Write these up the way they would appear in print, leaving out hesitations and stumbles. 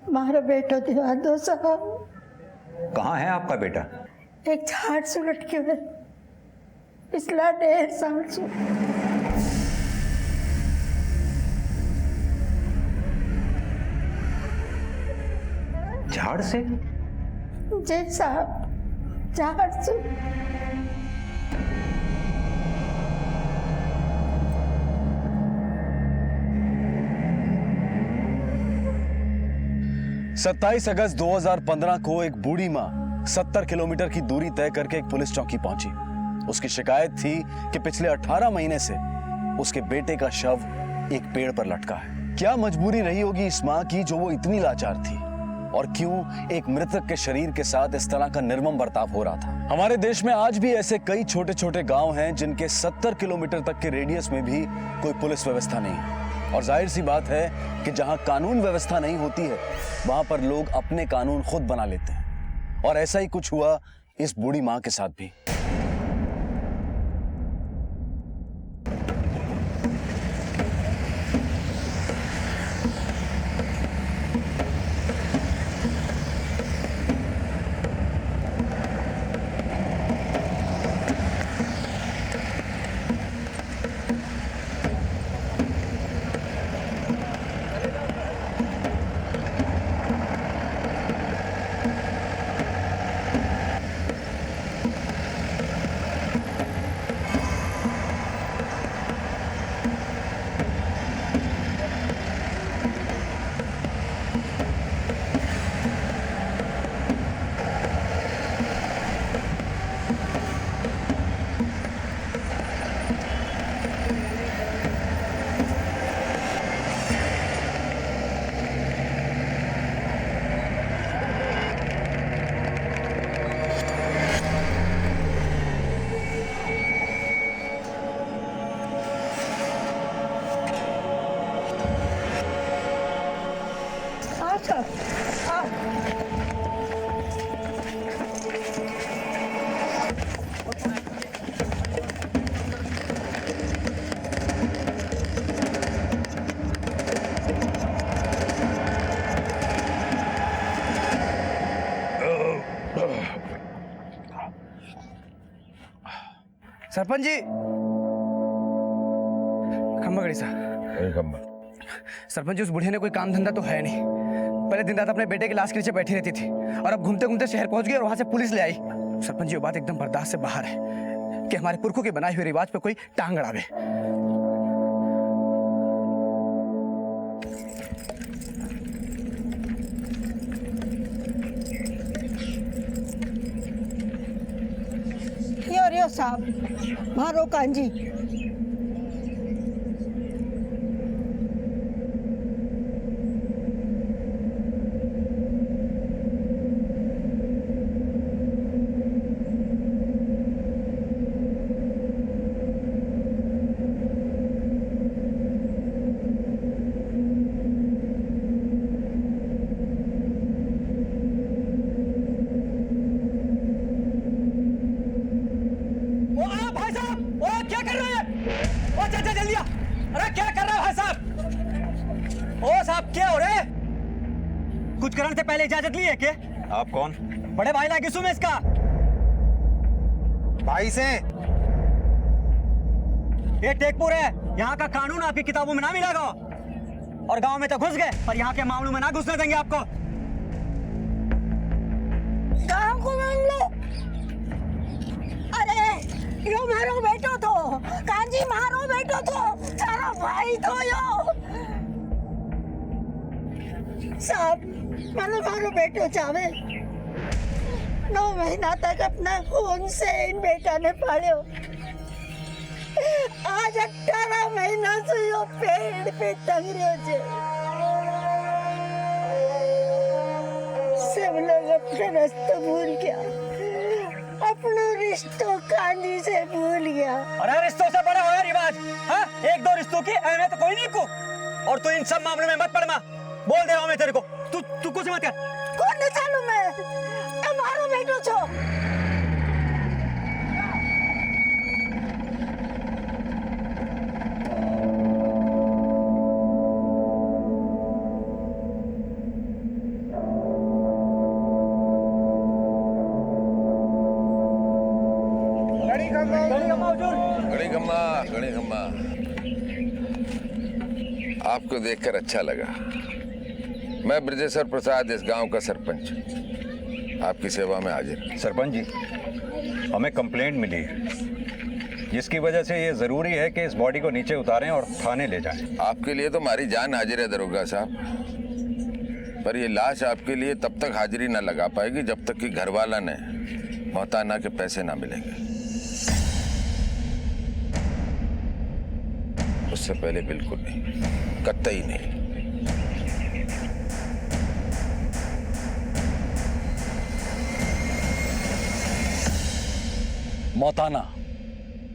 मारो बेटो दिवा दो साहब। कहाँ है आपका बेटा? एक झाड़ से लटके हुए पिछला 1.5 साल से। झाड़ से? जी साहब, झाड़ से। सत्ताईस अगस्त 2015 को एक बूढ़ी माँ 70 किलोमीटर की दूरी तय करके एक पुलिस चौकी पहुंची। उसकी शिकायत थी कि पिछले 18 महीने से उसके बेटे का शव एक पेड़ पर लटका है। क्या मजबूरी रही होगी इस माँ की जो वो इतनी लाचार थी, और क्यों एक मृतक के शरीर के साथ इस तरह का निर्मम बर्ताव हो रहा था। हमारे देश में आज भी ऐसे कई छोटे छोटे गांव हैं जिनके 70 किलोमीटर तक के रेडियस में भी कोई पुलिस व्यवस्था नहीं है। और जाहिर सी बात है कि जहां कानून व्यवस्था नहीं होती है वहां पर लोग अपने कानून खुद बना लेते हैं, और ऐसा ही कुछ हुआ इस बूढ़ी मां के साथ भी। सरपंच जी, खम्बा गड़ी साहब। सरपंच जी, उस बुढ़िया ने कोई काम धंधा तो है नहीं। पहले दिन रात अपने बेटे की लाश के नीचे बैठी रहती थी, और अब घूमते घूमते शहर पहुंच गई और वहां से पुलिस ले आई। सरपंच जी, ये बात एकदम बर्दाश्त से बाहर है कि हमारे पुरखों के बनाए हुए रिवाज पे कोई टांग अड़ावे। यो साहब, मारो कांजी। कुछ करने से पहले इजाजत ली है क्या? आप कौन? बड़े भाई लागिसु में इसका भाई से। ये टेकपुर है, यहाँ का कानून आपकी किताबों में ना मिलेगा। और गांव में तो घुस गए, पर यहाँ के मामलों में ना घुसने देंगे आपको। गांव को मान लो। अरे यो मारो बेटो तो, कांजी मारो बेटो तो, चारो भाई तो यो। साहब, मारो बेटो चावे। 9 महीना तक अपना खून से इन बेटा ने पालियो। आज 18 महीना से यो पेड़ पे टंग रहे छे। सब लोग अपना रास्ता भूल गया, अपनो रिश्तों कांजी से भूल गया। अरे रिश्तों से बड़ा होया रिवाज, हाँ? 1-2 रिश्तों की अहमियत कोई नहीं को। और तू इन सब मामलों में मत पड़। बोल दे रहा हूं मैं तेरे को, तू कुछ मत कर। कौन न चालू मैं, मारो बेटो छो। गणी खम्मा, आपको देखकर अच्छा लगा। मैं ब्रजेश्वर प्रसाद, इस गांव का सरपंच, आपकी सेवा में हाजिर। सरपंच जी, हमें कंप्लेंट मिली है जिसकी वजह से ये जरूरी है कि इस बॉडी को नीचे उतारें और थाने ले जाएं। आपके लिए तो हमारी जान हाजिर है दरोगा साहब, पर ये लाश आपके लिए तब तक हाजिरी न लगा पाएगी जब तक कि घरवाला ने मोहताना के पैसे ना मिलेंगे। उससे पहले बिल्कुल नहीं, कतई नहीं। मौताना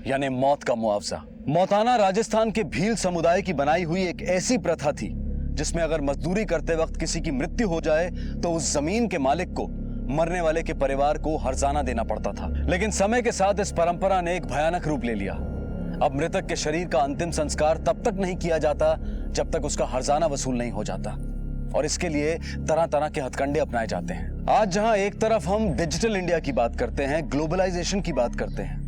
यानी मौत का मुआवजा। मौताना राजस्थान के भील समुदाय की बनाई हुई एक ऐसी प्रथा थी जिसमें अगर मजदूरी करते वक्त किसी की मृत्यु हो जाए तो उस जमीन के मालिक को मरने वाले के परिवार को हर्जाना देना पड़ता था। लेकिन समय के साथ इस परंपरा ने एक भयानक रूप ले लिया। अब मृतक के शरीर का अंतिम संस्कार तब तक नहीं किया जाता जब तक उसका हर्जाना वसूल नहीं हो जाता, और इसके लिए तरह तरह के हथकंडे अपनाए जाते हैं। आज जहां एक तरफ हम डिजिटल इंडिया की बात करते हैं, ग्लोबलाइजेशन की बात करते हैं,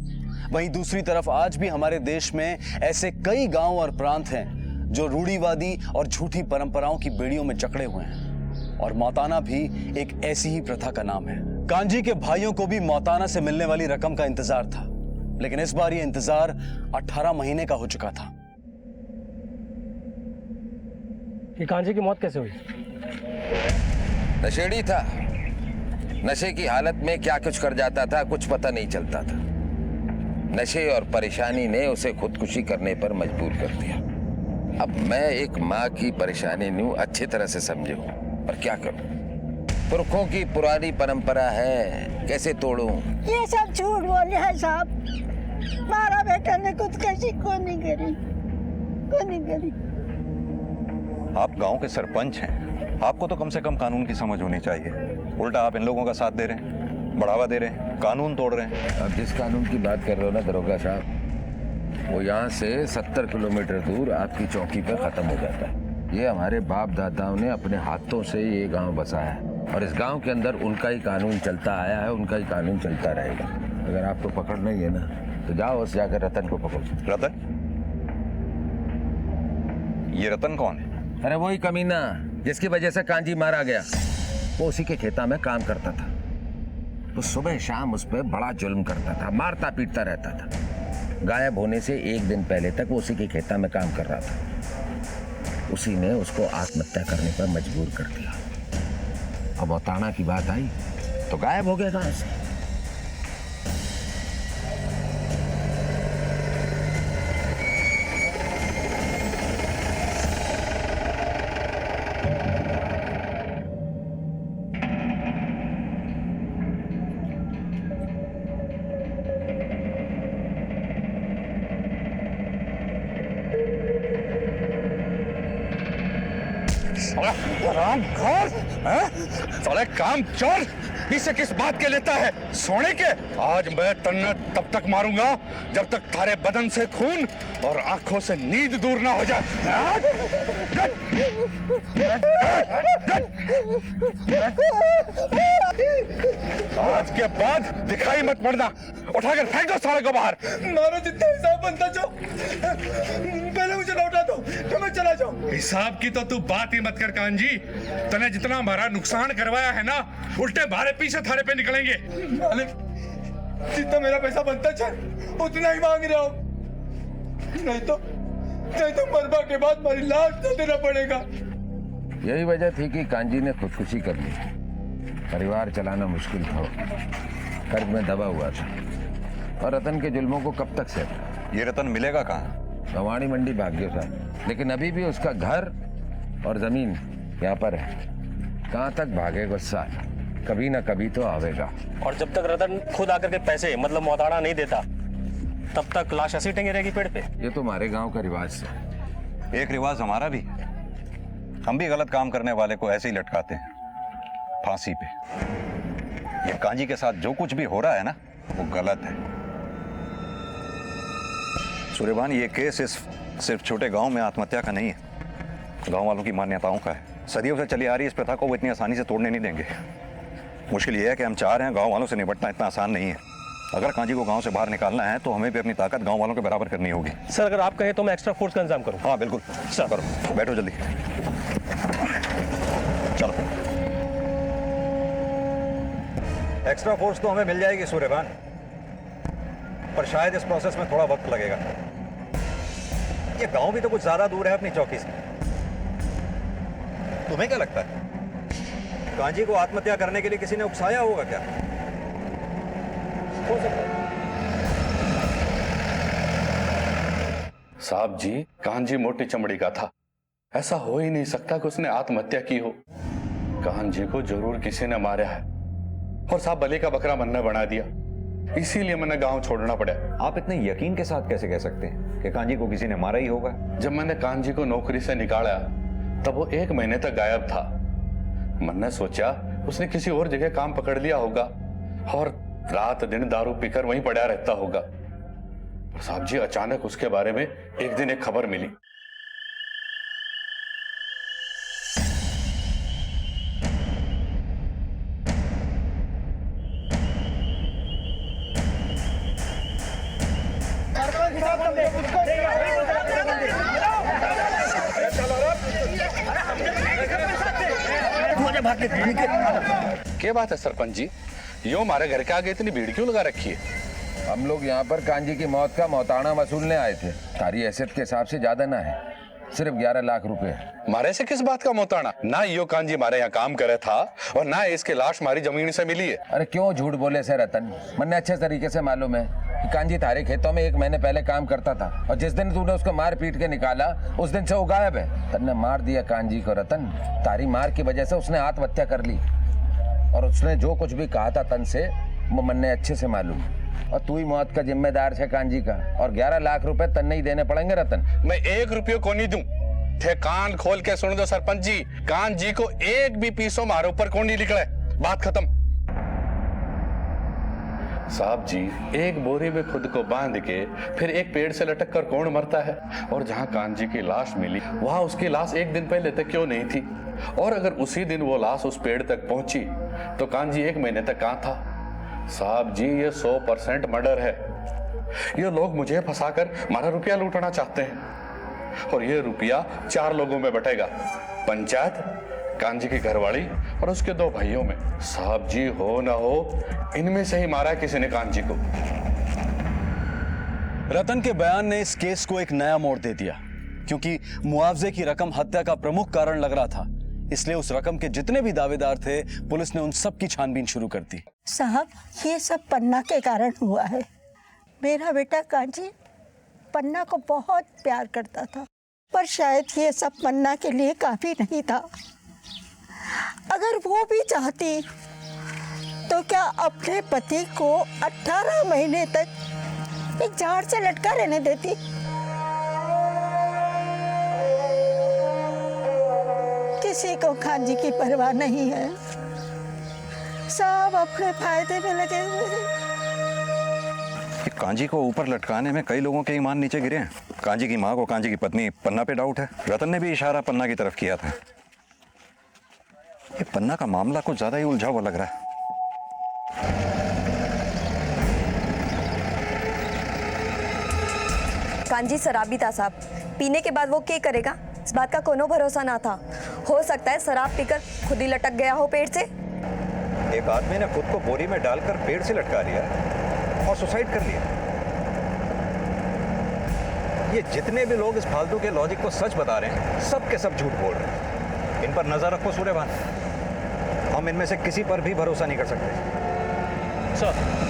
वहीं दूसरी तरफ आज भी हमारे देश में ऐसे कई गांव और प्रांत हैं जो रूढ़िवादी और झूठी परंपराओं की बेड़ियों में जकड़े हुए हैं, और मौताना भी एक ऐसी ही प्रथा का नाम है। कांजी के भाइयों को भी मौताना से मिलने वाली रकम का इंतजार था, लेकिन इस बार ये इंतजार 18 महीने का हो चुका था। कि कांजी की मौत कैसे हुई? नशेड़ी था, नशे की हालत में क्या कुछ कर जाता था कुछ पता नहीं चलता था। नशे और परेशानी ने उसे खुदकुशी करने पर मजबूर कर दिया। अब मैं एक माँ की परेशानी न्यू अच्छी तरह से समझे हूँ, पर क्या करूँ? पुरखों की पुरानी परंपरा है, कैसे तोड़ूं? ये सब झूठ बोले हैं साहब। हमारा बेटा ने खुदकुशी को नहीं करी। आप गांव के सरपंच हैं, आपको तो कम से कम कानून की समझ होनी चाहिए। उल्टा आप इन लोगों का साथ दे रहे हैं, बढ़ावा दे रहे हैं, कानून तोड़ रहे हैं। अब जिस कानून की बात कर रहे हो ना दरोगा साहब, वो यहाँ से 70 किलोमीटर दूर आपकी चौकी पर खत्म हो जाता है। ये हमारे बाप दादाओं ने अपने हाथों से ये गांव बसाया है, और इस गांव के अंदर उनका ही कानून चलता आया है, उनका ही कानून चलता रहेगा। अगर आपको पकड़ना ही है ना तो जाओ उस जाकर रतन को पकड़ो। रतन? ये रतन कौन है? अरे वही कमीना जिसकी वजह से कांजी मारा गया। वो उसी के खेता में काम करता था। वो सुबह शाम उस पर बड़ा जुल्म करता था, मारता पीटता रहता था। गायब होने से एक दिन पहले तक वो उसी के खेता में काम कर रहा था। उसी ने उसको आत्महत्या करने पर मजबूर कर दिया। अब मौताना की बात आई तो गायब हो गया गांव से। साले काम चोर पीछे किस बात के लेता है? सोने के? आज मैं तन्ने तब तक मारूंगा जब तक थारे बदन से खून और आंखों से नींद दूर ना हो जाए। आज के बाद दिखाई मत पड़ना, उठाकर फेंक दो साले को बाहर। मारो जितना हिसाब बनता जाओ, पहले मुझे लौटा दो तो मैं चला जाऊं। हिसाब की तो तू बात ही मत कर कांजी। तने जितना हमारा नुकसान करवाया है ना, उल्टे भारे पीछे थारे पे निकलेंगे। मालिक, जितना मेरा पैसा बनता चल उतना ही मांग रहा हूँ, नहीं तो मरबा के बाद मेरी लाश दे देना पड़ेगा। यही वजह थी कि कांजी ने खुदकुशी कर ली। परिवार चलाना मुश्किल था, कर्ज में दबा हुआ था, और रतन के जुल्मों को कब तक सहता। ये रतन मिलेगा कहाँ? भवानी मंडी भाग गया था, लेकिन अभी भी उसका घर और जमीन यहाँ पर है। कहाँ तक भागेगा साल, कभी ना कभी तो आवेगा। और जब तक रतन खुद आकर के पैसे मतलब मौताना नहीं देता तब तक लाश ऐसी टंगी रहेगी पेड़ पे। ये तो हमारे गांव का रिवाज है। एक रिवाज हमारा भी, हम भी गलत काम करने वाले को ऐसे ही लटकाते हैं फांसी पे। ये कांजी के साथ जो कुछ भी हो रहा है ना, वो गलत है। सूर्यभान, ये केस सिर्फ छोटे गांव में आत्महत्या का नहीं है, गांव वालों की मान्यताओं का है। सदियों से चली आ रही इस प्रथा को वो इतनी आसानी से तोड़ने नहीं देंगे। मुश्किल ये है कि हम चाह रहे हैं, गांव वालों से निपटना इतना आसान नहीं है। अगर कांजी को गांव से बाहर निकालना है तो हमें भी अपनी ताकत गांव वालों के बराबर करनी होगी। सर अगर आप कहें तो मैं एक्स्ट्रा फोर्स का इंतजाम करूं। हाँ बिल्कुल सर। करो, बैठो जल्दी। चलो, एक्स्ट्रा फोर्स तो हमें मिल जाएगी सूर्यभान, पर शायद इस प्रोसेस में थोड़ा वक्त लगेगा। ये गांव भी तो कुछ ज्यादा दूर है अपनी चौकी से। तुम्हें क्या लगता है कांजी को आत्महत्या करने के लिए किसी ने उकसाया होगा क्या? हो सकता है। साहब जी, कांजी मोटी चमड़ी का था, ऐसा हो ही नहीं सकता कि उसने आत्महत्या की हो। कांजी को जरूर किसी ने मारा है और साहब बलि का बकरा मन्ना बना दिया, इसीलिए मैंने गांव छोड़ना पड़ा। आप इतने यकीन के साथ कैसे कह सकते हैं कि कांजी को किसी ने मारा ही होगा? जब मैंने कांजी को नौकरी से निकाला तब वो 1 महीने तक गायब था। मैंने सोचा उसने किसी और जगह काम पकड़ लिया होगा और रात दिन दारू पीकर वहीं पड़ा रहता होगा। पर साहब जी, अचानक उसके बारे में एक दिन एक खबर मिली। क्या बात है सरपंच जी, यो हमारे घर के आगे इतनी भीड़ क्यों लगा रखी है? हम लोग यहाँ पर कांजी की मौत का मौताना वसूलने आए थे। सारी हैसियत के हिसाब से ज्यादा ना है, सिर्फ 11 लाख रुपए। मारे से किस बात का मोताना? ना यो कांजी हमारे यहाँ काम करे था और ना इसकी लाश हमारी जमीन से मिली है। अरे क्यों झूठ बोले से रतन, मन्ने अच्छे तरीके से मालूम है कि कांजी तारे खेतों में 1 महीने पहले काम करता था और जिस दिन तूने उसको मार पीट के निकाला उस दिन से वो गायब है। तन्ने मार दिया कांजी को रतन, तारी मार की वजह से उसने आत्महत्या कर ली और उसने जो कुछ भी कहा था तन से वो मन्ने अच्छे से मालूम। और तू ही मौत का जिम्मेदार है कांजी का, और 11 लाख रुपए तन्ने ही देने पड़ेंगे रतन। मैं 1 रुपये को नहीं दूं। थे कान खोल के सुन दो सरपंच जी, कांजी को 1 भी पीसो मारे ऊपर कौन नहीं निकले, बात खत्म। साहब जी, एक बोरी में खुद को बांध के फिर एक पेड़ से लटक कर कौन मरता है? और जहां कांजी की लाश मिली वहां उसकी लाश 1 दिन पहले तक क्यों नहीं थी? और अगर उसी दिन वो लाश उस पेड़ तक पहुंची तो कांजी 1 महीने तक कहां था? साहब जी, ये 100% मर्डर है। ये लोग मुझे फंसाकर हमारा रुपया लूटना चाहते हैं और ये रुपया 4 लोगों में बटेगा, पंचायत, कांजी की घरवाली और उसके 2 भाइयों में। साहब जी, हो ना हो इनमें से ही मारा किसी ने कांजी को। रतन के बयान ने इस केस को एक नया मोड़ दे दिया, क्योंकि मुआवजे की रकम हत्या का प्रमुख कारण लग रहा था। इसलिए उस रकम के जितने भी दावेदार थे पुलिस ने उन सब की छानबीन शुरू कर दी। साहब, ये सब पन्ना के कारण हुआ है। मेरा बेटा कांजी पन्ना को बहुत प्यार करता था, पर शायद ये सब पन्ना के लिए काफी नहीं था। अगर वो भी चाहती तो क्या अपने पति को 18 महीने तक एक झाड़ से लटका रहने देती? किसी को कांजी की परवाह नहीं है, सब अपने फायदे में लगे हुए हैं। कांजी को ऊपर लटकाने में कई लोगों के ईमान नीचे गिरे हैं। कांजी की माँ को कांजी की पत्नी पन्ना पे डाउट है। रतन ने भी इशारा पन्ना की तरफ किया था। ये पन्ना का मामला कुछ ज्यादा ही उलझा हुआ लग रहा है। कांजी शराबी था साहब, पीने के बाद वो क्या करेगा इस बात का कोनो भरोसा ना था। हो सकता है शराब पीकर खुद ही लटक गया हो पेड़ से। एक आदमी ने खुद को बोरी में डालकर पेड़ से लटका लिया और सुसाइड कर लिया। ये जितने भी लोग इस फालतू के लॉजिक को सच बता रहे हैं, सब के सब झूठ बोल रहे हैं। इन पर नजर रखो सूर्यभान, हम इनमें से किसी पर भी भरोसा नहीं कर सकते। सर,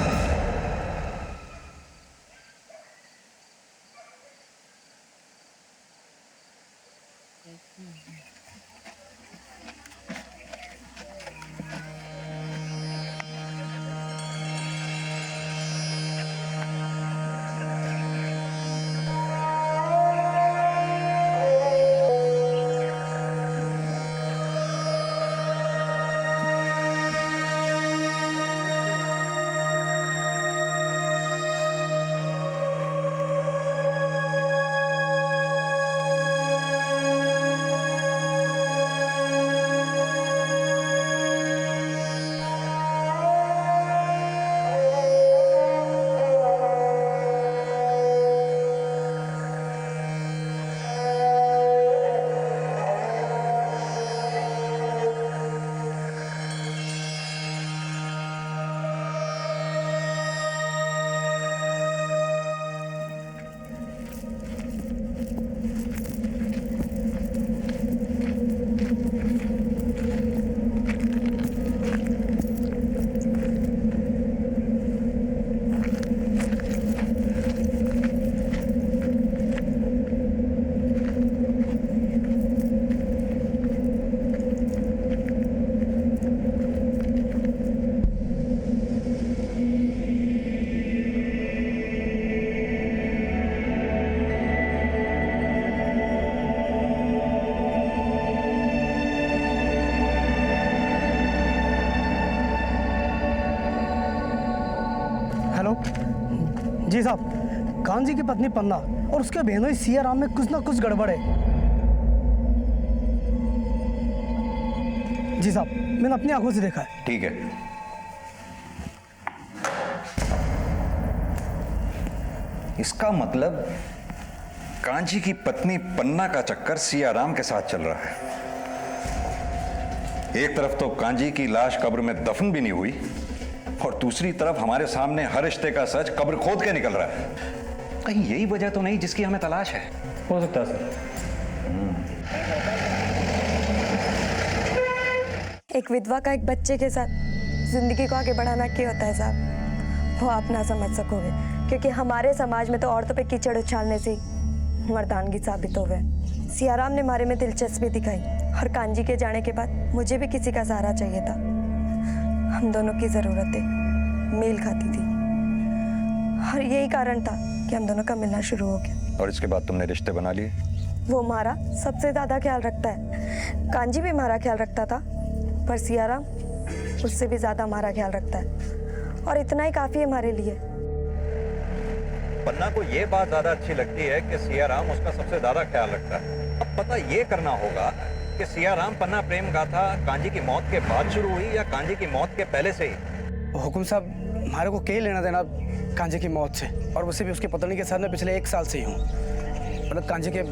जी साहब, कांजी की पत्नी पन्ना और उसके बहनोई सिया राम में कुछ ना कुछ गड़बड़ है। जी साहब, मैंने अपनी आंखों से देखा है। ठीक है, इसका मतलब कांजी की पत्नी पन्ना का चक्कर सियाराम के साथ चल रहा है। एक तरफ तो कांजी की लाश कब्र में दफन भी नहीं हुई और दूसरी तरफ हमारे सामने हर रिश्ते का सच कब्र खोद के निकल रहा है। कहीं यही वजह तो नहीं जिसकी हमें तलाश है? हो सकता है सर। एक विधवा का एक बच्चे के साथ जिंदगी को आगे बढ़ाना क्या होता है साहब, वो आप ना समझ सकोगे, क्योंकि हमारे समाज में तो औरतों पे कीचड़ उछालने से मर्दानगी साबित हो गए। सियाराम ने हमारे में दिलचस्पी दिखाई और कांजी के जाने के बाद मुझे भी किसी का सहारा चाहिए था। हम दोनों की ज़रूरतें मेल खाती थी और यही कारण था कि हम दोनों का मिलना शुरू हो गया। और इसके बाद तुमने रिश्ते बना लिए? वो हमारा सबसे ज़्यादा ख्याल रखता है। कांजी भी हमारा ख्याल रखता था, पर सियाराम उससे भी ज़्यादा हमारा ख्याल रखता है और इतना ही काफ़ी है हमारे लिए। पन्ना को ये बात ज्यादा अच्छी लगती है कि सियाराम उसका सबसे ज्यादा ख्याल रखता है। अब पता ये करना होगा कि सियाराम पन्ना प्रेम गाथा कांजी की मौत के बाद शुरू हुई या कांजी की मौत के पहले से ही? हुकुम साहब, हमारे को क्या लेना देना कांजी की मौत से, और उससे भी उसकी पत्नी के साथ मैं पिछले 1 साल से ही हूँ, मतलब कांजी के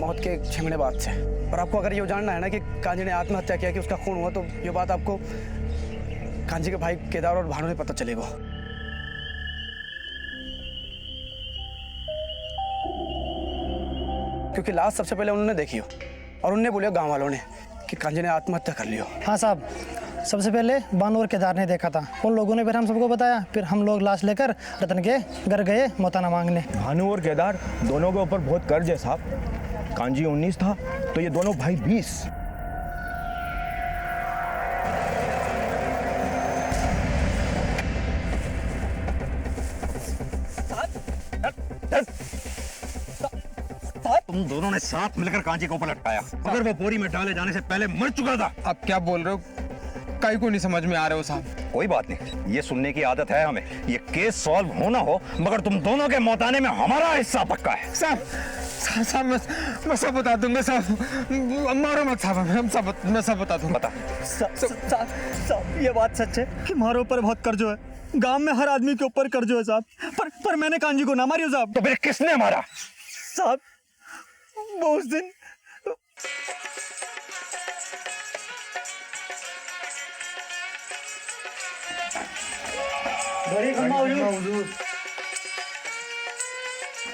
मौत के 6 महीने बाद से। और आपको अगर ये जानना है ना कि कांजी ने आत्महत्या किया कि उसका खून हुआ, तो ये बात आपको कांजी के भाई केदार और भानु से पता चलेगा। क्योंकि लाश सबसे पहले उन्होंने देखी हो और उन्होंने बोलियो गांव वालों ने कि कांजी ने आत्महत्या कर लियो। हाँ साहब, सबसे पहले भानु और केदार ने देखा था, उन लोगों ने फिर हम सबको बताया, फिर हम लोग लाश लेकर रतन के घर गए मोताना मांगने। भानु और केदार दोनों के ऊपर बहुत कर्ज है साहब। कांजी 19 था तो ये दोनों भाई 20। तुम दोनों ने साथ मिलकर कांजी को ऊपर लटकाया, अगर वो बोरी में डाले जाने से पहले मर चुका था। आप क्या बोल रहे हो? कहीं को नहीं समझ में आ रहे हो साहब। कोई बात नहीं, ये सुनने की आदत है हमें। ये केस सॉल्व होना हो मगर तुम दोनों के मौताने में हमारा हिस्सा पक्का है। साहब मैं सब बता दूंगा साहब, मारो मत साहब, मैं सब बता दूंगा। बता। साहब, ये बात सच है कि हमारे ऊपर बहुत कर्जो है, गांव में हर आदमी के ऊपर कर्जो है साहब, पर मैंने कांजी को ना मारियो साहब। तो फिर किसने मारा? साहब, वो उस दिन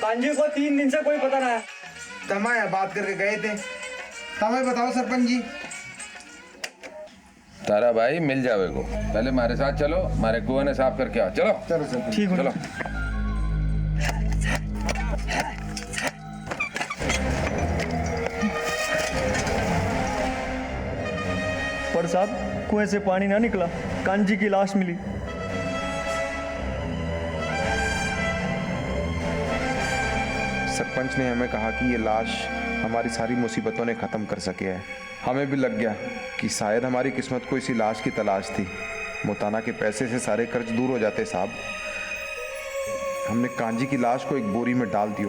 कांजी को 3 दिन से कोई पता ना है। तमाया बात करके गए थे। तमाया बताओ सरपंच जी। तारा भाई मिल जावे को, पहले हमारे साथ चलो, हमारे कुएं ने साफ करके आओ। चलो चलो ठीक है, चलो। पर साहब कुएं से पानी ना निकला, कांजी की लाश मिली। सरपंच ने हमें कहा कि ये लाश हमारी सारी मुसीबतों ने ख़त्म कर सके है। हमें भी लग गया कि शायद हमारी किस्मत को इसी लाश की तलाश थी। मोताना के पैसे से सारे कर्ज दूर हो जाते साहब। हमने कांजी की लाश को एक बोरी में डाल दियो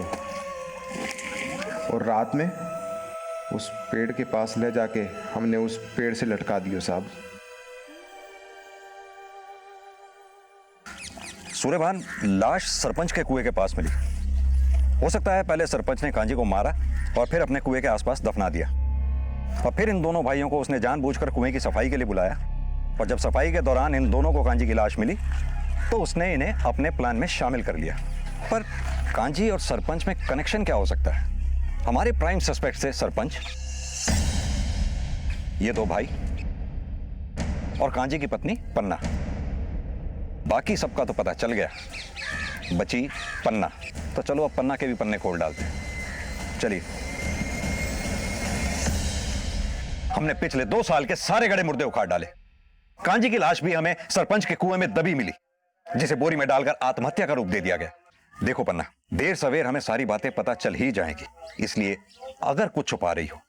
और रात में उस पेड़ के पास ले जाके हमने उस पेड़ से लटका दियो साहब। सूर्यभान, लाश सरपंच के कुएं के पास मिली। हो सकता है पहले सरपंच ने कांजी को मारा और फिर अपने कुएं के आसपास दफना दिया, और फिर इन दोनों भाइयों को उसने जानबूझकर कुएं की सफाई के लिए बुलाया, और जब सफाई के दौरान इन दोनों को कांजी की लाश मिली तो उसने इन्हें अपने प्लान में शामिल कर लिया। पर कांजी और सरपंच में कनेक्शन क्या हो सकता है? हमारे प्राइम सस्पेक्ट थे सरपंच, ये 2 भाई और कांजी की पत्नी पन्ना। बाकी सबका तो पता चल गया, बची पन्ना। तो चलो अब पन्ना के भी पन्ने खोल डालते हैं। चलिए, हमने पिछले 2 साल के सारे गड़े मुर्दे उखाड़ डाले। कांजी की लाश भी हमें सरपंच के कुएं में दबी मिली, जिसे बोरी में डालकर आत्महत्या का रूप दे दिया गया। देखो पन्ना, देर सवेर हमें सारी बातें पता चल ही जाएंगी, इसलिए अगर कुछ छुपा रही हो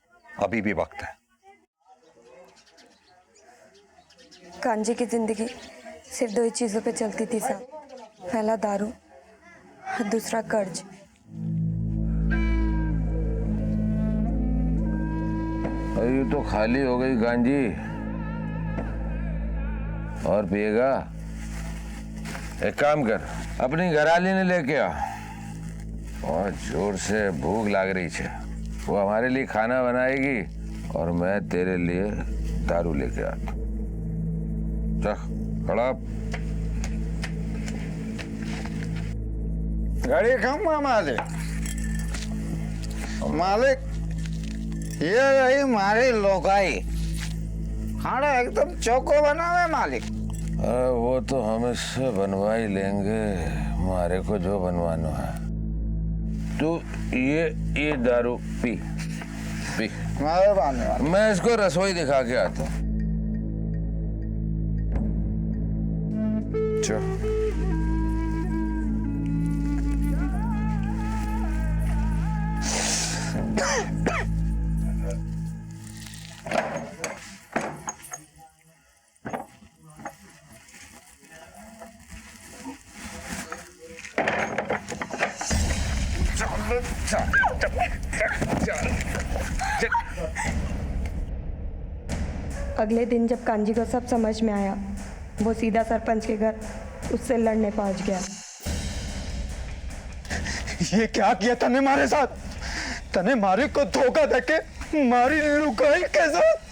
अभी भी वक्त है। कांजी की जिंदगी सिर्फ 2 ही चीज़ों पे चलती थी साहब, पहला दारू और दूसरा कर्ज। ये तो खाली हो गई गांजी। और पिएगा? एक काम कर, अपनी घरवाली ने लेके आ। और जोर से भूख लग रही है, वो हमारे लिए खाना बनाएगी और मैं तेरे लिए दारू लेके आता। चल खड़ा। गाड़ी कम मालिक। मालिक ये रही मारी लोकाई, खाना एकदम चौको बनावे मालिक। अरे वो तो हम इससे बनवा ही लेंगे, हमारे को जो बनवाना है। तू ये दारू पी पी। मेहरबानी। मैं इसको रसोई दिखा के आता हूँ। चल। अगले दिन जब कांजी को सब समझ में आया, वो सीधा सरपंच के घर उससे लड़ने पहुंच गया। ये क्या किया तने मारे साथ? तने मारे को धोखा देके मारी लुकाई के साथ।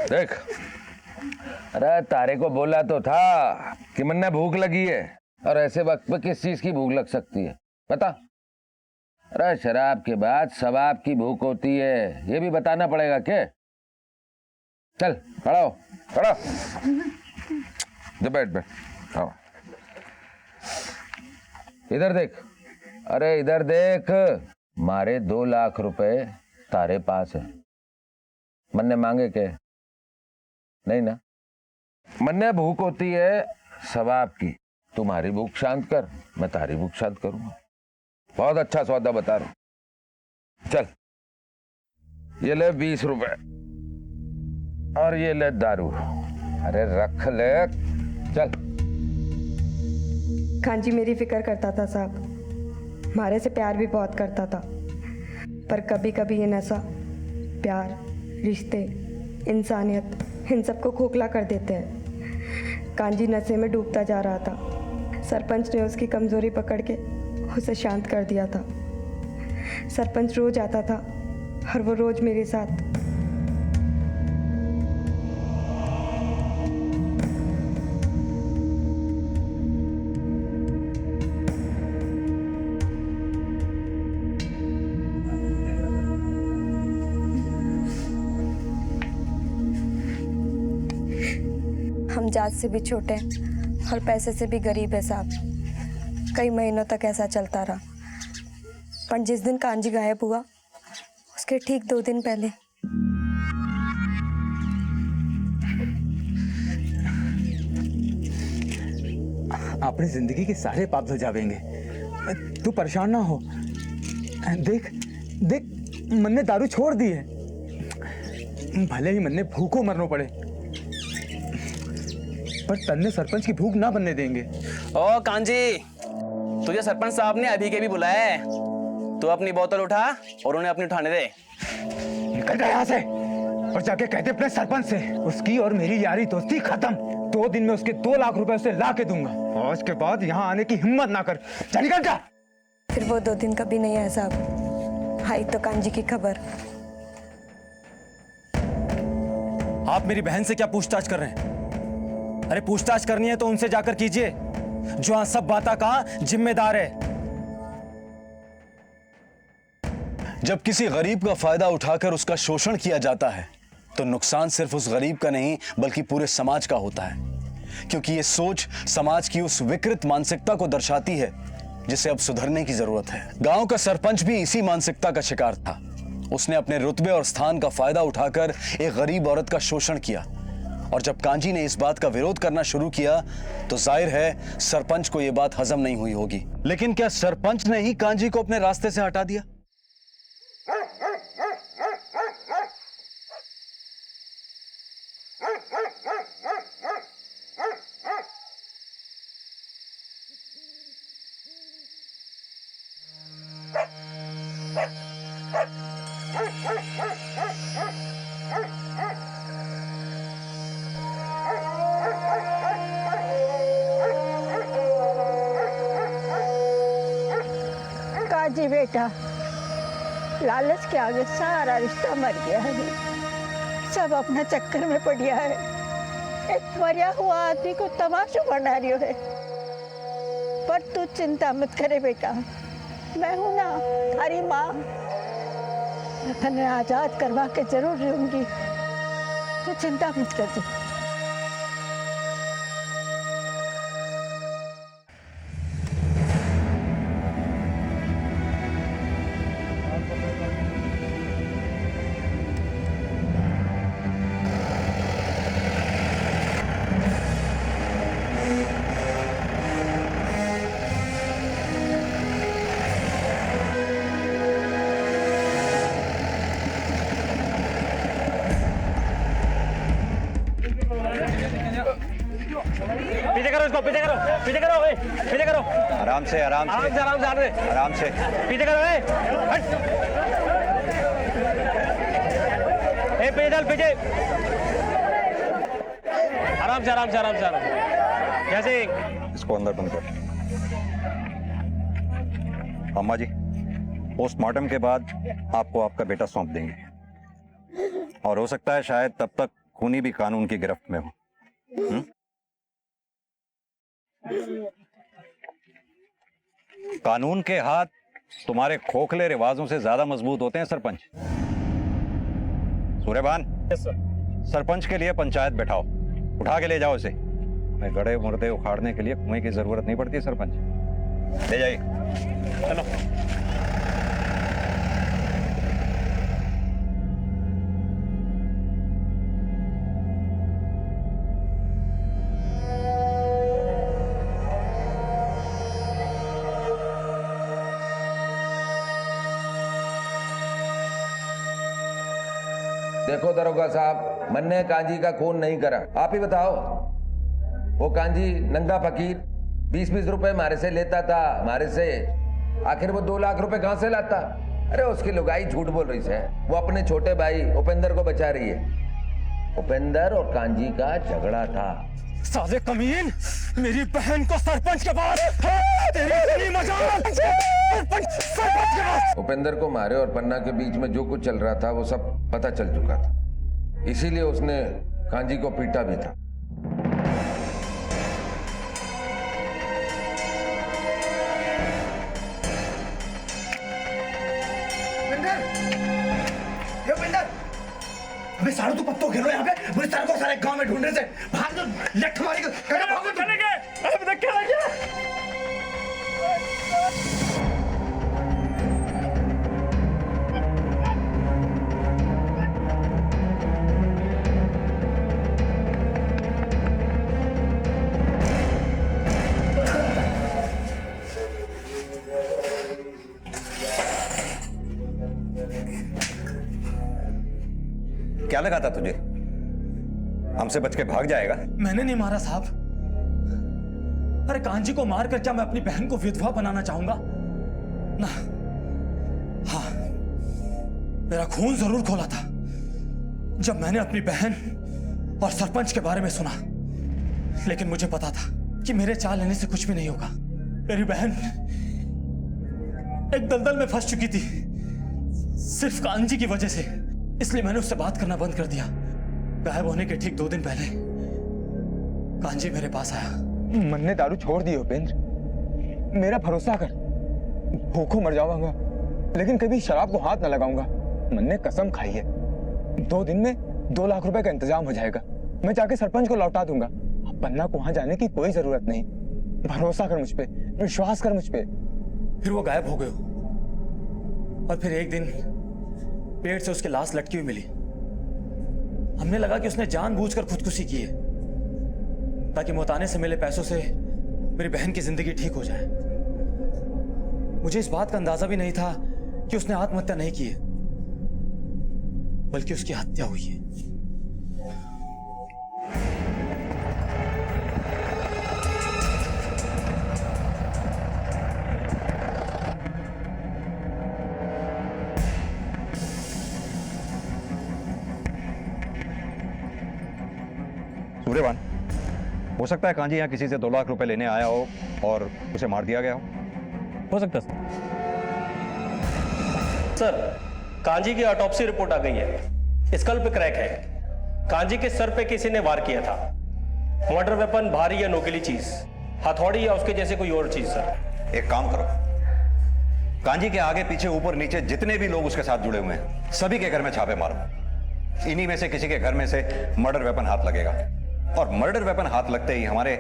देख, अरे तारे को बोला तो था कि मन्ना भूख लगी है, और ऐसे वक्त पे किस चीज की भूख लग सकती है बता? अरे शराब के बाद शबाब की भूख होती है, ये भी बताना पड़ेगा क्या? चल खड़ा हो, खड़ा। बैठ बैठ। हाँ इधर देख, अरे इधर देख, मारे 2 लाख रुपए तारे पास है। मन्ने मांगे के? नहीं ना। मन्ने भूख होती है शबाब की, तुम्हारी भूख शांत कर, मैं तारी भूख शांत करूंगा। बहुत अच्छा सौदा बता रहा हूं। चल ये ले 20 रुपए और ये ले दारू। अरे रख ले, चल। कांजी मेरी फिक्र करता था साहब, हमारे से प्यार भी बहुत करता था, पर कभी कभी ये नशा प्यार, रिश्ते, इंसानियत, इन सबको खोखला कर देते हैं। कांजी नशे में डूबता जा रहा था। सरपंच ने उसकी कमजोरी पकड़ के उसे शांत कर दिया था। सरपंच रोज आता था और वो रोज मेरे साथ। हम जात से भी छोटे और पैसे से भी गरीब है साहब। कई महीनों तक ऐसा चलता रहा, पर जिस दिन कांजी गायब हुआ उसके ठीक 2 दिन पहले अपनी जिंदगी के सारे पाप धो जाएंगे। तू परेशान ना हो। देख देख, मन्ने दारू छोड़ दी है, भले ही मन्ने भूखों मरना पड़े, पर तन्ने सरपंच की भूख ना बनने देंगे। ओ कांजी, तुझे सरपंच साहब ने अभी के भी बुलाया है। तू अपनी बोतल उठा और उन्हें अपनी उठाने दे। निकल जा यहाँ से और जाके कहते अपने सरपंच से उसकी और मेरी यारी दोस्ती खत्म। 2 दिन में उसके 2 लाख रुपए उसे ला के दूंगा, और उसके बाद यहाँ आने की हिम्मत ना कर। जा निकल जा। फिर वो 2 दिन कभी नहीं आया साहब। आई तो कांजी की खबर। आप मेरी बहन से क्या पूछताछ कर रहे हैं? अरे पूछताछ करनी है तो उनसे जाकर कीजिए, जो हाँ सब बातों का जिम्मेदार है। जब किसी गरीब का फायदा उठाकर उसका शोषण किया जाता है तो नुकसान सिर्फ उस गरीब का नहीं बल्कि पूरे समाज का होता है, क्योंकि ये सोच समाज की उस विकृत मानसिकता को दर्शाती है जिसे अब सुधरने की जरूरत है। गांव का सरपंच भी इसी मानसिकता का शिकार था। उसने अपने रुतबे और स्थान का फायदा उठाकर एक गरीब औरत का शोषण किया, और जब कांजी ने इस बात का विरोध करना शुरू किया तो जाहिर है सरपंच को यह बात हजम नहीं हुई होगी। लेकिन क्या सरपंच ने ही कांजी को अपने रास्ते से हटा दिया? काजी बेटा, लालच के आगे सारा रिश्ता मर गया है। सब अपना चक्कर में पड़ गया है। एक मरिया हुआ आदमी को तमाशा बना रही है। पर तू चिंता मत करे बेटा, मैं हूं ना, थारी माँ। मैं तने आजाद करवा के जरूर रहूंगी, तू चिंता मत कर दे। पीछे करो इसको, पीछे करो, पीछे करो, पीछे करो। आराम से आराम से आराम से आराम से पीछे करो। पीछे चल, पीछे। आराम से आराम से आराम से आराम से। जैसे इसको अंदर बंद कर। अम्मा जी, पोस्टमार्टम के बाद आपको आपका बेटा सौंप देंगे, और हो सकता है शायद तब तक खूनी भी कानून की गिरफ्त में हो। कानून के हाथ तुम्हारे खोखले रिवाजों से ज्यादा मजबूत होते हैं सरपंच। सूर्यभान, सरपंच के लिए पंचायत बैठाओ, उठा के ले जाओ इसे। हमें गड़े मुर्दे उखाड़ने के लिए कुएं की जरूरत नहीं पड़ती सरपंच। ले जाइए। चलो। देखो दरोगा साहब, मन्ने कांजी का खून नहीं करा। आप ही बताओ, वो कांजी नंगा फकीर 20-20 रुपए हमारे से लेता था, हमारे से। आखिर वो 2 लाख रुपए कहां से लाता? अरे उसकी लुगाई झूठ बोल रही है। वो अपने छोटे भाई उपेंद्र को बचा रही है। उपेंद्र और कांजी का झगड़ा था। साले कमीन, मेरी बहन को सरपंच के पास, तेरी इतनी मजाल, सरपंच के पास। उपेंद्र को मारे और पन्ना के बीच में जो कुछ चल रहा था वो सब पता चल चुका था, इसीलिए उसने कांजी को पीटा भी था। अबे सारे तो पत्तों घेरो यहाँ पे, मुझे सारे को सारे गांव में ढूंढने से भाग दो, लठ मारी को कहाँ भागो चलेंगे? अरे बता क्या लग गया? क्या लगा था तुझे? हमसे बच के भाग जाएगा? मैंने नहीं मारा साहब। अरे कांजी को मारकर क्या मैं अपनी बहन को विधवा बनाना चाहूंगा? ना। हाँ, मेरा खून जरूर खोला था जब मैंने अपनी बहन और सरपंच के बारे में सुना, लेकिन मुझे पता था कि मेरे चाल लेने से कुछ भी नहीं होगा। मेरी बहन एक दलदल में फंस चुकी थी सिर्फ कांजी की वजह से, इसलिए मैंने उससे बात करना बंद कर दिया। गायब होने के ठीक 2 दिन पहले कांजी मेरे पास आया। मन्ने दारू छोड़ दी उपेंद्र, मेरा भरोसा कर। भूखों मर जाऊंगा लेकिन कभी शराब को हाथ न लगाऊंगा। मन्ने कसम खाई है, 2 दिन में 2 लाख रुपए का इंतजाम हो जाएगा। मैं जाके सरपंच को लौटा दूंगा। अब पन्ना को वहां जाने की कोई जरूरत नहीं। भरोसा कर मुझ पे, विश्वास कर मुझ पे। फिर वो गायब हो गए और फिर एक दिन पेड़ से उसकी लाश लटकी हुई मिली। हमने लगा कि उसने जानबूझकर खुदकुशी की है ताकि मोताने से मिले पैसों से मेरी बहन की जिंदगी ठीक हो जाए। मुझे इस बात का अंदाजा भी नहीं था कि उसने आत्महत्या नहीं की है, बल्कि उसकी हत्या हुई है। सूर्यवान, हो सकता है कांजी यहाँ किसी से 2 लाख रुपए लेने आया हो और उसे मार दिया गया हो। सकता है। सर, कांजी की ऑटोप्सी रिपोर्ट आ गई है। स्कल पे क्रैक है। कांजी के सर पे किसी ने वार किया था। मर्डर वेपन भारी या नोकीली चीज, हथौड़ी या उसके जैसे कोई और चीज सर। एक काम करो, कांजी के आगे पीछे ऊपर नीचे जितने भी लोग उसके साथ जुड़े हुए हैं सभी के घर में छापे मारो। इन्हीं में से किसी के घर में से मर्डर वेपन हाथ लगेगा और मर्डर वेपन हाथ लगते ही हमारे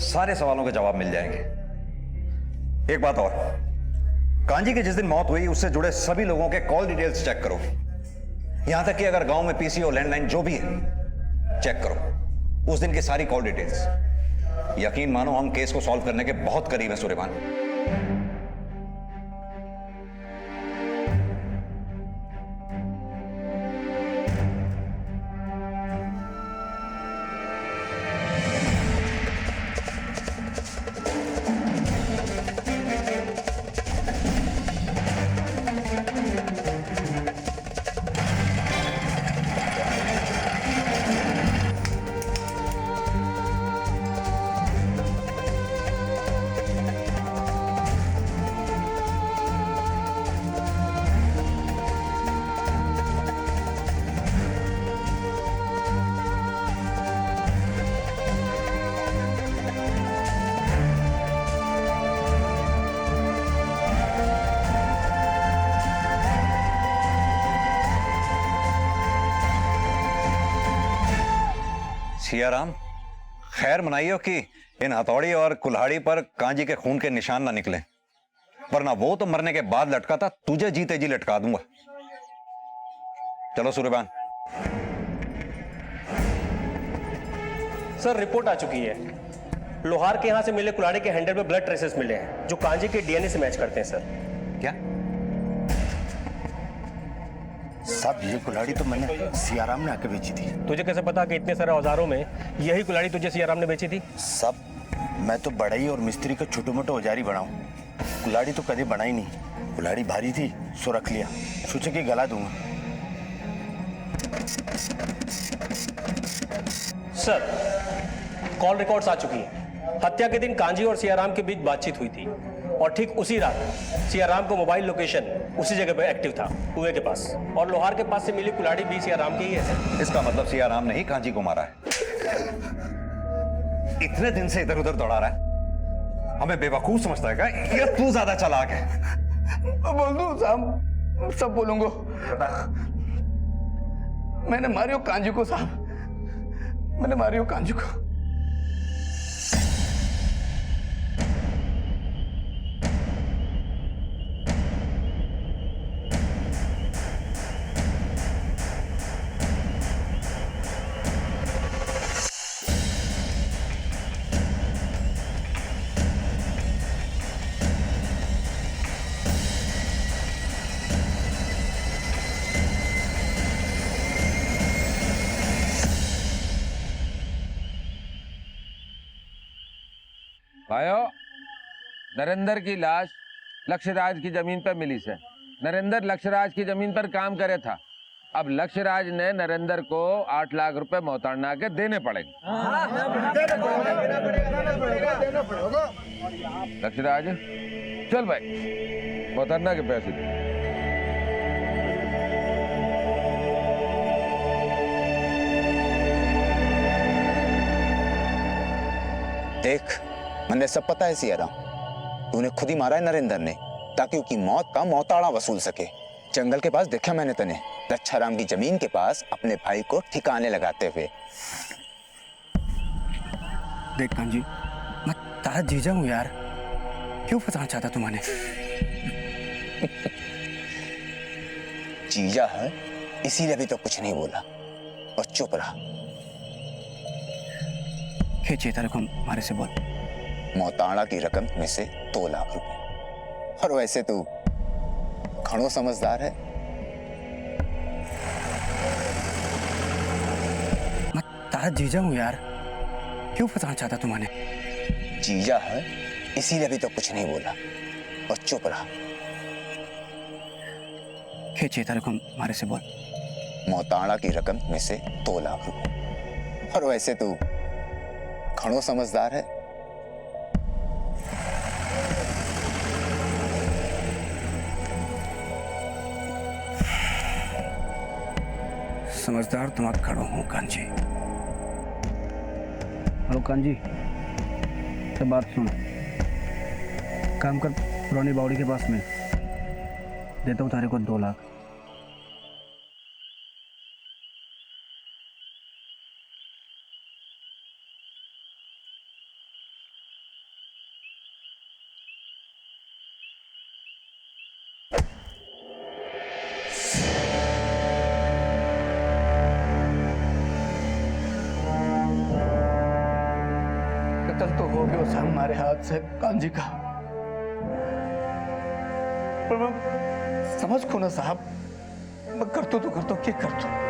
सारे सवालों के जवाब मिल जाएंगे। एक बात और, कांजी की जिस दिन मौत हुई उससे जुड़े सभी लोगों के कॉल डिटेल्स चेक करो। यहां तक कि अगर गांव में पीसी और लैंडलाइन जो भी है चेक करो, उस दिन की सारी कॉल डिटेल्स। यकीन मानो हम केस को सॉल्व करने के बहुत करीब हैं सूर्यभान। सियाराम, खैर मनाइयो कि इन हथौड़ी और कुल्हाड़ी पर कांजी के खून के निशान ना निकले, वरना वो तो मरने के बाद लटका था, तुझे जीते जी लटका दूंगा। चलो सूर्यभान। सर, रिपोर्ट आ चुकी है। लोहार के यहां से मिले कुल्हाड़ी के हैंडल पे ब्लड ट्रेसेस मिले हैं जो कांजी के डीएनए से मैच करते हैं सर। क्या? साहब, ये कुल्हाड़ी तो मैंने सियाराम ने आके बेची थी। तुझे कैसे पता कि इतने सारे औजारों में यही कुल्हाड़ी तुझे सियाराम ने बेची थी? साहब, मैं तो बढ़ई और मिस्त्री का छोटे मोटे औजारी बनाऊं, कुल्हाड़ी तो कभी बनाई नहीं। कुल्हाड़ी भारी थी सो रख लिया, सोचे कि गला दूंगा। सर, कॉल रिकॉर्ड्स आ चुकी हैं। हत्या के दिन कांजी और सियाराम के बीच बातचीत हुई थी और ठीक उसी रात सियाराम को मोबाइल लोकेशन उसी जगह पर एक्टिव था, कुएं के पास, और लोहार के पास से मिली कुल्हाड़ी भी सियाराम की ही है सर। इसका मतलब सियाराम ने ही कांजी को मारा है। इतने दिन से इधर उधर दौड़ा रहा है, हमें बेवकूफ समझता है क्या? या तू ज्यादा चालाक है? बोल दूं साहब, सब बोलूंगा। मैंने मारियो कांजी को साहब, मैंने मारियो कांजी को। भाइयों, नरेंद्र की लाश लक्ष्यराज की जमीन पर मिली से। नरेंद्र लक्ष्यराज की जमीन पर काम करे था। अब लक्ष्यराज ने नरेंद्र को 8 लाख रुपए मोहताना के देने पड़ेंगे। लक्ष्यराज, चल भाई, मोहताना के पैसे दे। देख, मैंने सब पता है सियाराम, तूने खुद ही मारा है नरेंद्र ने, ताकि उसकी मौत का मोहताड़ा वसूल सके। जंगल के पास देखा मैंने तने, लच्छाराम की जमीन के पास अपने भाई को ठिकाने लगाते हुए। देख कांजी, मैं तारा जीजा हूं यार, क्यों फंसाना चाहता तुम्हारे? जीजा है इसीलिए अभी तो कुछ नहीं बोला और चुप रहा। खींचिए रकम हमारे से बोल। मोहताड़ा की रकम में से 2 लाख रुपए। और वैसे तू घणो समझदार है। मैं तारा जीजा हूं यार, क्यों फंसाना चाहता तुम्हारे? जीजा है इसीलिए अभी तो कुछ नहीं बोला और चुप रहा। खींचिए रकम हमारे से बोल। मोहताड़ा की रकम में से 2 लाख रुपए। और वैसे तू घणो समझदार है। समझदार दिमाग खड़ा हूँ कांजी। हेलो कांजी, तो बात सुन, काम कर पुरानी बावड़ी के पास में, देता हूँ तारे को 2 लाख। कत्ल तो हो गया उस हमारे हाथ से कांजी का, पर मैं समझ को ना साहब, मैं कर तो क्या कर तू।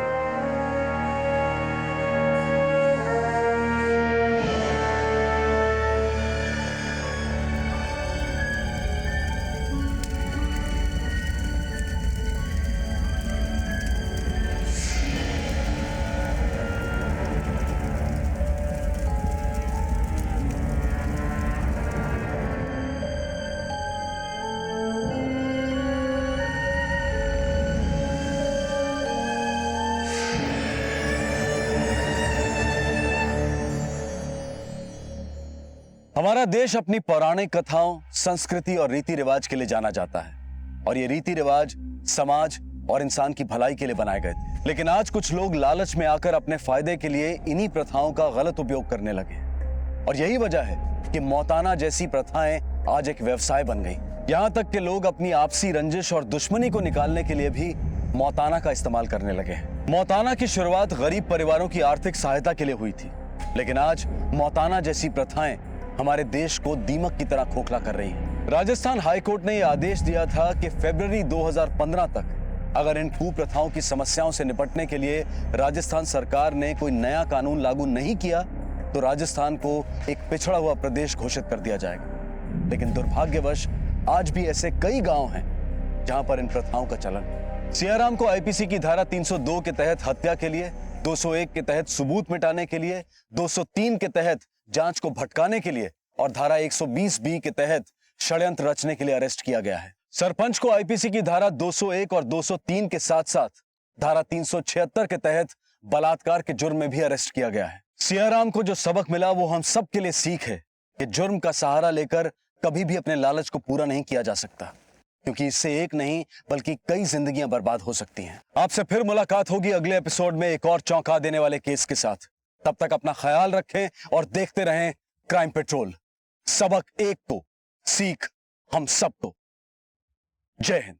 हमारा देश अपनी पौराणिक कथाओं, संस्कृति और रीति रिवाज के लिए जाना जाता है और ये रीति रिवाज समाज और इंसान की भलाई के लिए बनाए गए थे। लेकिन आज कुछ लोग लालच में आकर अपने फायदे के लिए इन्हीं प्रथाओं का गलत उपयोग करने लगे और यही वजह है कि मौताना जैसी प्रथाएं आज एक व्यवसाय बन गई। यहाँ तक कि लोग अपनी आपसी रंजिश और दुश्मनी को निकालने के लिए भी मौताना का इस्तेमाल करने लगे हैं। मौताना की शुरुआत गरीब परिवारों की आर्थिक सहायता के लिए हुई थी, लेकिन आज मौताना जैसी प्रथाएं हमारे देश को दीमक की तरह खोखला कर रही है। राजस्थान हाईकोर्ट ने यह आदेश दिया था कि फरवरी 2015 तक अगर इन कुप्रथाओं की समस्याओं से निपटने के लिए राजस्थान सरकार ने कोई नया कानून लागू नहीं किया तो राजस्थान को एक पिछड़ा हुआ प्रदेश घोषित कर दिया जाएगा। लेकिन दुर्भाग्यवश आज भी ऐसे कई गांव हैं जहां पर इन प्रथाओं का चलन है। सियाराम को आईपीसी की धारा 302 के तहत हत्या के लिए, 201 के तहत सबूत मिटाने के लिए, 203 के तहत जांच को भटकाने के लिए और धारा 120 के तहत षड्यंत्र रचने के लिए अरेस्ट किया गया है। सरपंच को आईपीसी की धारा 201 और 203 के साथ साथ धारा 376 के तहत बलात्कार के जुर्म में भी अरेस्ट किया गया है। सियाराम को जो सबक मिला वो हम सब के लिए सीख है कि जुर्म का सहारा लेकर कभी भी अपने लालच को पूरा नहीं किया जा सकता, क्योंकि इससे एक नहीं बल्कि कई जिंदगियां बर्बाद हो सकती हैं। आपसे फिर मुलाकात होगी अगले एपिसोड में एक और चौंका देने वाले केस के साथ। तब तक अपना ख्याल रखें और देखते रहें क्राइम पेट्रोल। सबक एक को, सीख हम सबको। जय हिंद।